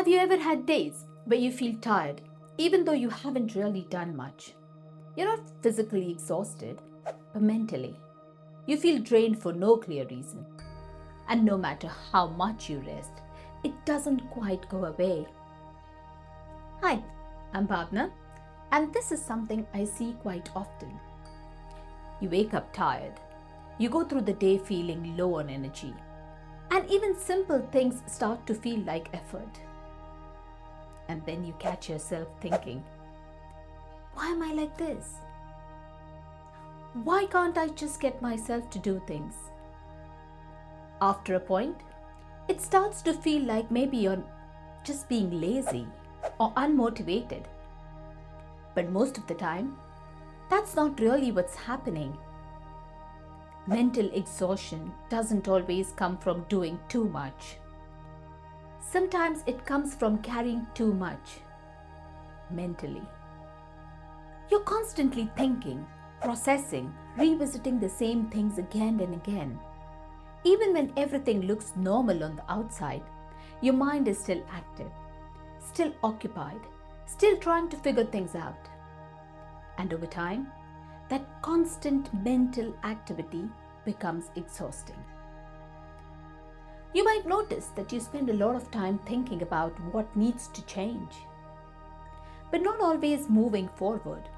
Have you ever had days where you feel tired even though you haven't really done much? You're not physically exhausted, but mentally. You feel drained for no clear reason. And no matter how much you rest, it doesn't quite go away. Hi, I'm Bhavna, and this is something I see quite often. You wake up tired. You go through the day feeling low on energy. And even simple things start to feel like effort. And then you catch yourself thinking, why am I like this? Why can't I just get myself to do things? After a point, it starts to feel like maybe you're just being lazy or unmotivated. But most of the time, that's not really what's happening. Mental exhaustion doesn't always come from doing too much. Sometimes it comes from carrying too much mentally. You're constantly thinking, processing, revisiting the same things again and again. Even when everything looks normal on the outside, your mind is still active, still occupied, still trying to figure things out. And over time, that constant mental activity becomes exhausting. You might notice that you spend a lot of time thinking about what needs to change, but not always moving forward.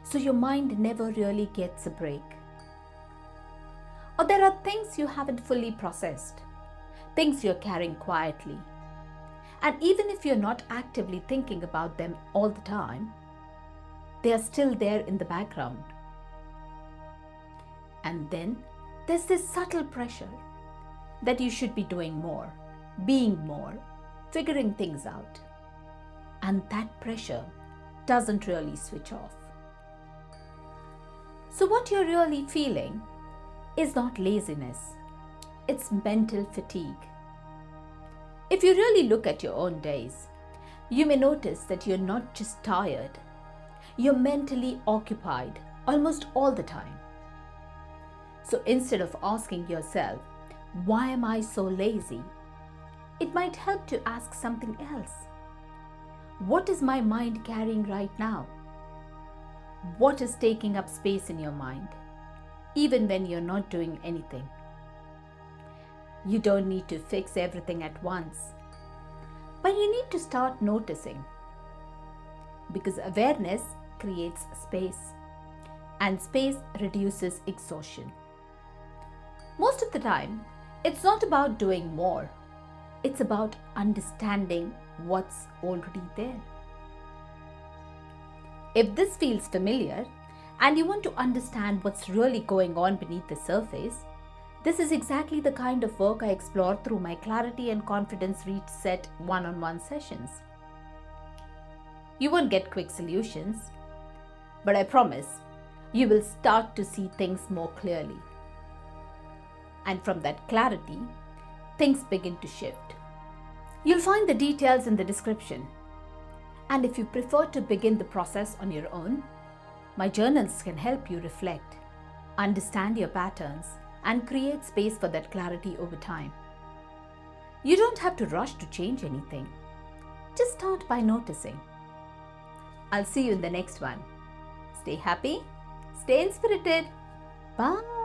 So your mind never really gets a break. Or there are things you haven't fully processed, things you're carrying quietly. And even if you're not actively thinking about them all the time, they are still there in the background. And then there's this subtle pressure that you should be doing more, being more, figuring things out. And that pressure doesn't really switch off. So what you're really feeling is not laziness, it's mental fatigue. If you really look at your own days, you may notice that you're not just tired, you're mentally occupied almost all the time. So instead of asking yourself, why am I so lazy? It might help to ask something else. What is my mind carrying right now? What is taking up space in your mind, even when you're not doing anything? You don't need to fix everything at once, but you need to start noticing. Because awareness creates space, and space reduces exhaustion. Most of the time, it's not about doing more. It's about understanding what's already there. If this feels familiar and you want to understand what's really going on beneath the surface, this is exactly the kind of work I explore through my Clarity and Confidence Reset one-on-one sessions. You won't get quick solutions, but I promise you will start to see things more clearly. And from that clarity, things begin to shift. You'll find the details in the description. And if you prefer to begin the process on your own, my journals can help you reflect, understand your patterns, and create space for that clarity over time. You don't have to rush to change anything. Just start by noticing. I'll see you in the next one. Stay happy, stay inspirited. Bye.